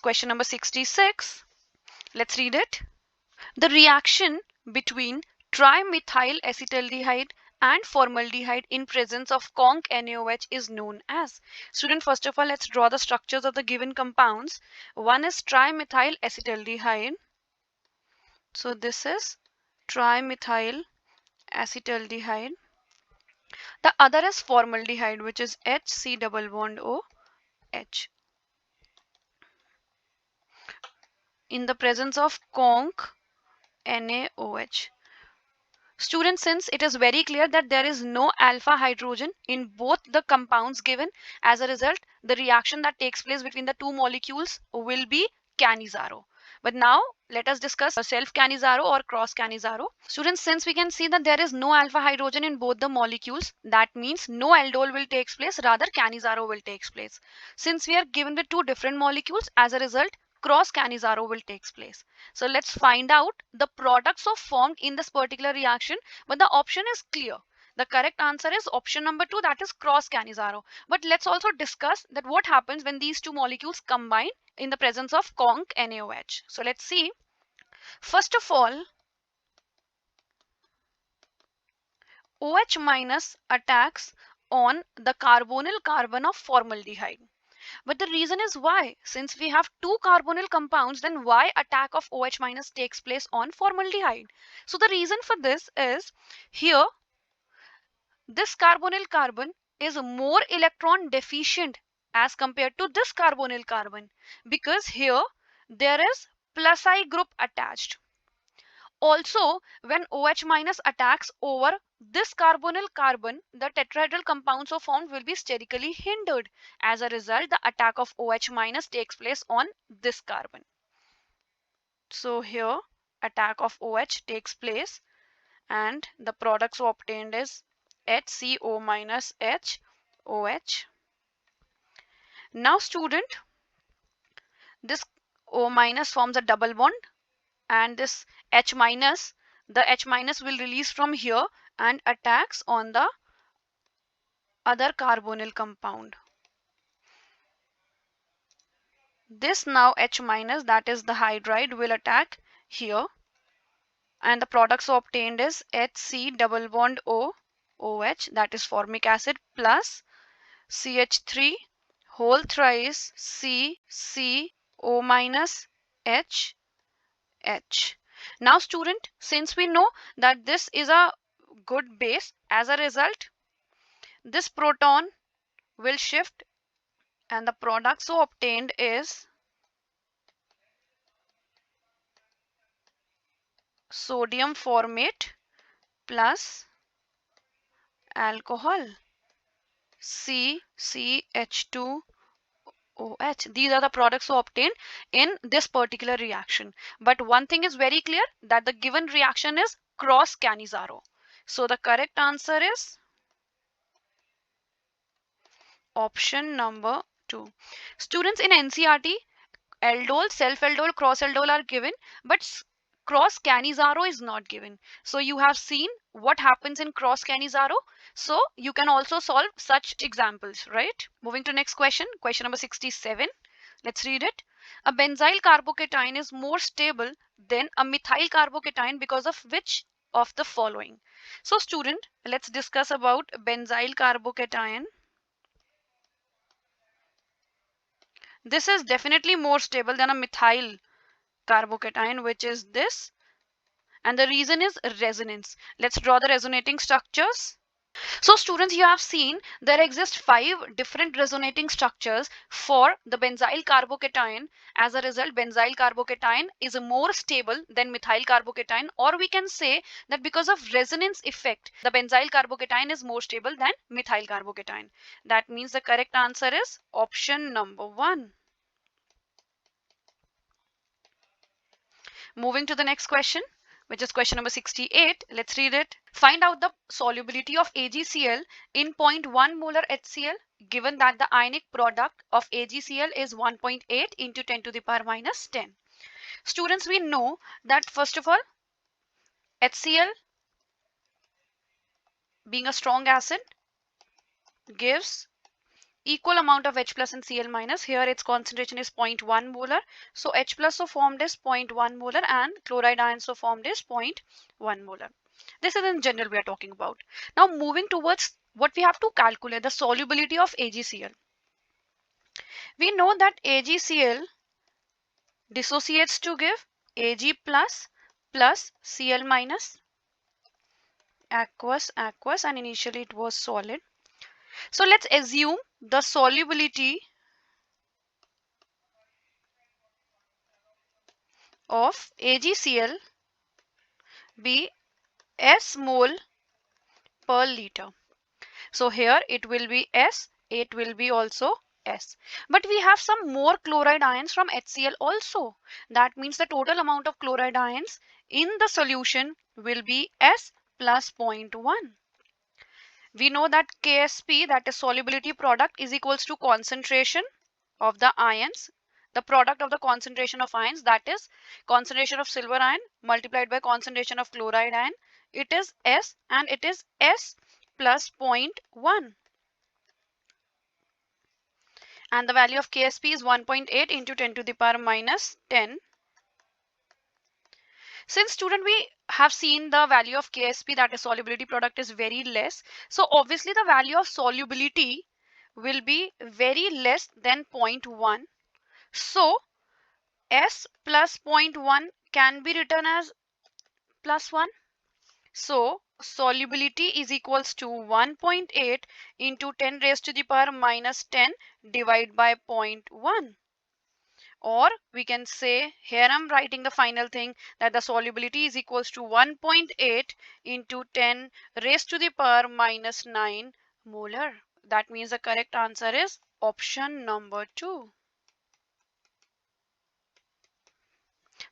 Question number 66. Let's read it. The reaction between trimethyl acetaldehyde and formaldehyde in presence of conc NaOH is known as. Student, first of all, let's draw the structures of the given compounds. One is trimethyl acetaldehyde. So this is trimethyl acetaldehyde. The other is formaldehyde, which is HC double bond OH. In the presence of conc NaOH. Students, since it is very clear that there is no alpha hydrogen in both the compounds given, as a result, the reaction that takes place between the two molecules will be Cannizzaro. But now let us discuss self Cannizzaro or cross Cannizzaro. Students, since we can see that there is no alpha hydrogen in both the molecules, that means no aldol will take place, rather Cannizzaro will take place. Since we are given with two different molecules, as a result, cross Cannizzaro will take place. So let's find out the products of formed in this particular reaction, but the option is clear. The correct answer is option number 2, that is cross Cannizzaro. But let's also discuss that what happens when these two molecules combine in the presence of conc NaOH. So let's see. First of all, OH minus attacks on the carbonyl carbon of formaldehyde. But the reason is why. Since we have two carbonyl compounds, then why attack of OH minus takes place on formaldehyde? So the reason for this is here this carbonyl carbon is more electron deficient as compared to this carbonyl carbon, because here there is plus I group attached. Also, when OH minus attacks over this carbonyl carbon, the tetrahedral compounds of formed will be sterically hindered. As a result, the attack of OH minus takes place on this carbon. So here attack of OH takes place and the products obtained is HCO minus HOH. Now student, this O minus forms a double bond and this H minus, the H minus will release from here and attacks on the other carbonyl compound. This now H minus, that is the hydride, will attack here and the products obtained is HC double bond OH, that is formic acid, plus CH3 whole thrice CCO minus H. Now student, since we know that this is a good base, as a result this proton will shift and the product so obtained is sodium formate plus alcohol CCH2OH. These are the products so obtained in this particular reaction. But one thing is very clear, that the given reaction is cross Cannizzaro. So the correct answer is option number 2. Students, in NCERT, aldol, self-aldol, cross-aldol are given, but cross Cannizzaro is not given. So you have seen what happens in cross Cannizzaro. So you can also solve such examples, right? Moving to next question, question number 67. Let's read it. A benzyl carbocation is more stable than a methyl carbocation because of which of the following? So student, let's discuss about benzyl carbocation. This is definitely more stable than a methyl carbocation, which is this, and the reason is resonance. Let's draw the resonating structures. So students, you have seen there exist 5 different resonating structures for the benzyl carbocation. As a result, benzyl carbocation is more stable than methyl carbocation, or we can say that because of resonance effect, the benzyl carbocation is more stable than methyl carbocation. That means the correct answer is option number 1. Moving to the next question, which is question number 68. Let's read it. Find out the solubility of AgCl in 0.1 molar HCl, given that the ionic product of AgCl is 1.8 into 10 to the power minus 10. Students, we know that first of all, HCl being a strong acid gives equal amount of H plus and Cl minus. Here its concentration is 0.1 molar. So H plus so formed is 0.1 molar and chloride ion so formed is 0.1 molar. This is in general we are talking about. Now moving towards what we have to calculate, the solubility of AgCl. We know that AgCl dissociates to give Ag plus plus Cl minus, aqueous, aqueous, and initially it was solid. So let's assume the solubility of AgCl be S mole per liter. So here it will be S, it will be also S. But we have some more chloride ions from HCl also. That means the total amount of chloride ions in the solution will be S plus 0.1. We know that Ksp, that is solubility product, is equals to concentration of the ions, the product of the concentration of ions, that is concentration of silver ion multiplied by concentration of chloride ion. It is S and it is S plus 0.1. And the value of Ksp is 1.8 into 10 to the power minus 10. Since student we have seen the value of Ksp, that is solubility product, is very less. So obviously the value of solubility will be very less than 0.1. So S plus 0.1 can be written as plus 1. So solubility is equals to 1.8 into 10 raised to the power minus 10 divided by 0.1. Or we can say, here I'm writing the final thing, that the solubility is equals to 1.8 into 10 raised to the power minus 9 molar. That means the correct answer is option number 2.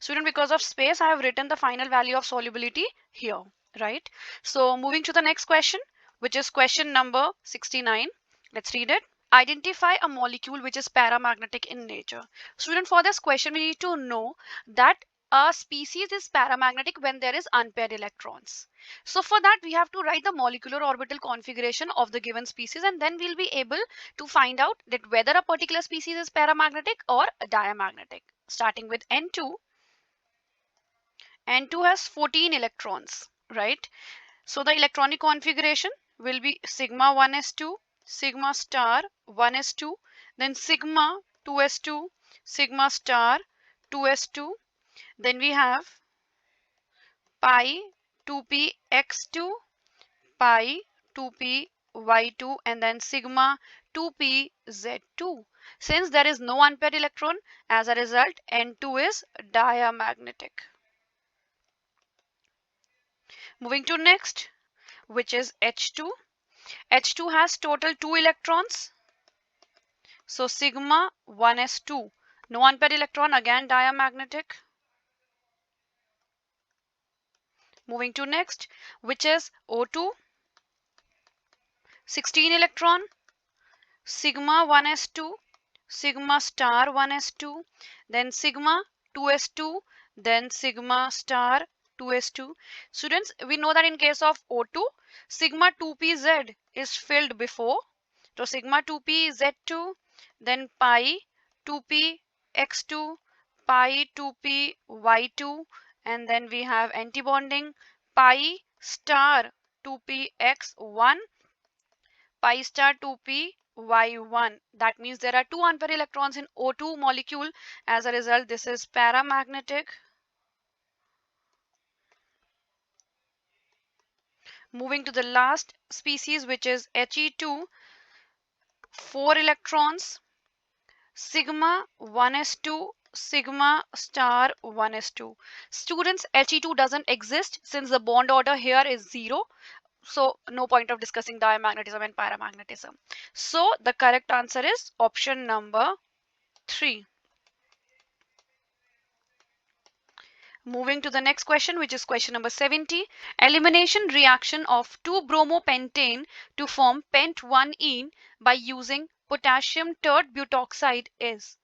Student, because of space, I have written the final value of solubility here, right? So moving to the next question, which is question number 69. Let's read it. Identify a molecule which is paramagnetic in nature. Student, for this question, we need to know that a species is paramagnetic when there is unpaired electrons. So for that, we have to write the molecular orbital configuration of the given species, and then we'll be able to find out that whether a particular species is paramagnetic or diamagnetic. Starting with N2. N2 has 14 electrons, right? So the electronic configuration will be sigma 1s2, sigma star 1s2, then sigma 2s2, sigma star 2s2. Then we have pi 2p x2, pi 2p y2, and then sigma 2p z2. Since there is no unpaired electron, as a result, N2 is diamagnetic. Moving to next, which is H2. H2 has total 2 electrons. So sigma 1s2. No unpaired electron, again diamagnetic. Moving to next, which is O2. 16 electron. Sigma 1s2. Sigma star 1s2. Then sigma 2s2. Then sigma star 2s2. Students, we know that in case of O2, sigma 2pz is filled before. So sigma 2p z2, then pi 2p x2, pi 2p y2, and then we have antibonding pi star 2p x1, pi star 2p y1. That means there are two unpaired electrons in O2 molecule. As a result, this is paramagnetic. Moving to the last species, which is He2, 4 electrons, sigma 1s2, sigma star 1s2. Students, He2 doesn't exist since the bond order here is 0. So no point of discussing diamagnetism and paramagnetism. So the correct answer is option number 3. Moving to the next question, which is question number 70. Elimination reaction of 2-bromopentane to form pent-1-ene by using potassium tert-butoxide is.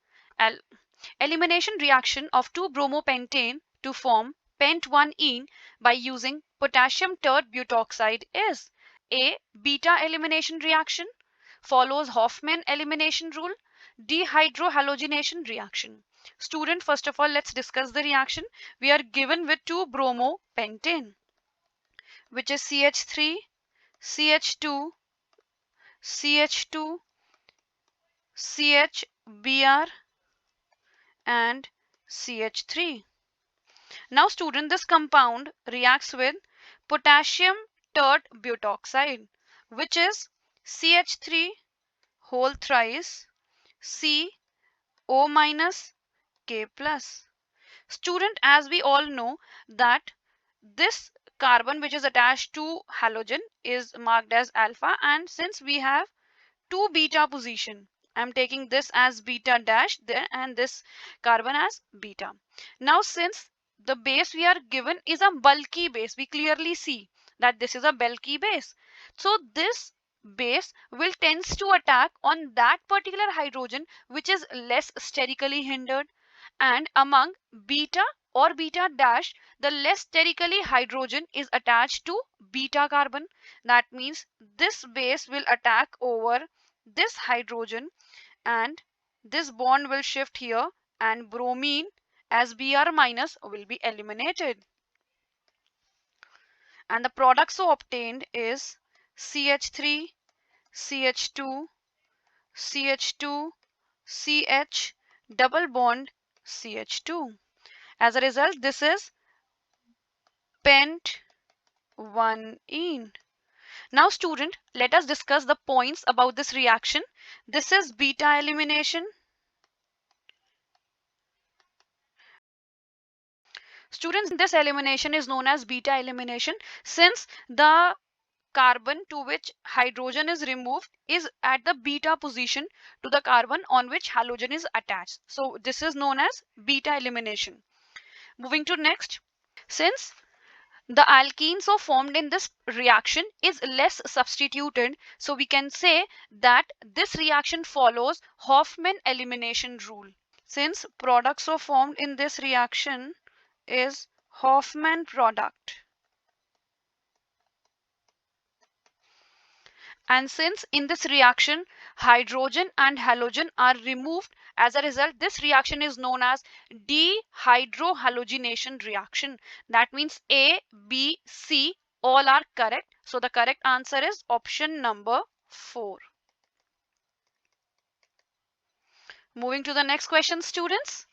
Elimination reaction of 2-bromopentane to form pent-1-ene by using potassium tert-butoxide is A. Beta elimination reaction. follows Hoffman elimination rule, dehydrohalogenation reaction. Student, first of all, let's discuss the reaction. We are given with 2-bromopentane, which is CH3, CH2, CH2, CHBr, and CH3. Now student, this compound reacts with potassium tert butoxide, which is CH3 whole thrice CO minus K plus. Student, as we all know that this carbon which is attached to halogen is marked as alpha, and since we have 2 beta position, I'm taking this as beta dash there and this carbon as beta. Now since the base we are given is a bulky base, we clearly see that this is a bulky base. So this base will tends to attack on that particular hydrogen which is less sterically hindered, and among beta or beta dash, the less sterically hydrogen is attached to beta carbon. That means this base will attack over this hydrogen, and this bond will shift here, and bromine as Br minus will be eliminated, and the product so obtained is CH3, CH2, CH2, CH double bond CH2. As a result, this is pent 1-ene. Now student, let us discuss the points about this reaction. This is beta elimination. Students, this elimination is known as beta elimination since the carbon to which hydrogen is removed is at the beta position to the carbon on which halogen is attached. So this is known as beta elimination. Moving to next, since the alkene so formed in this reaction is less substituted, so we can say that this reaction follows Hoffman elimination rule. Since product so formed in this reaction is Hoffman product, and since in this reaction hydrogen and halogen are removed, as a result this reaction is known as dehydrohalogenation reaction. That means A, B, C all are correct, so the correct answer is option number 4. Moving to the next question, students.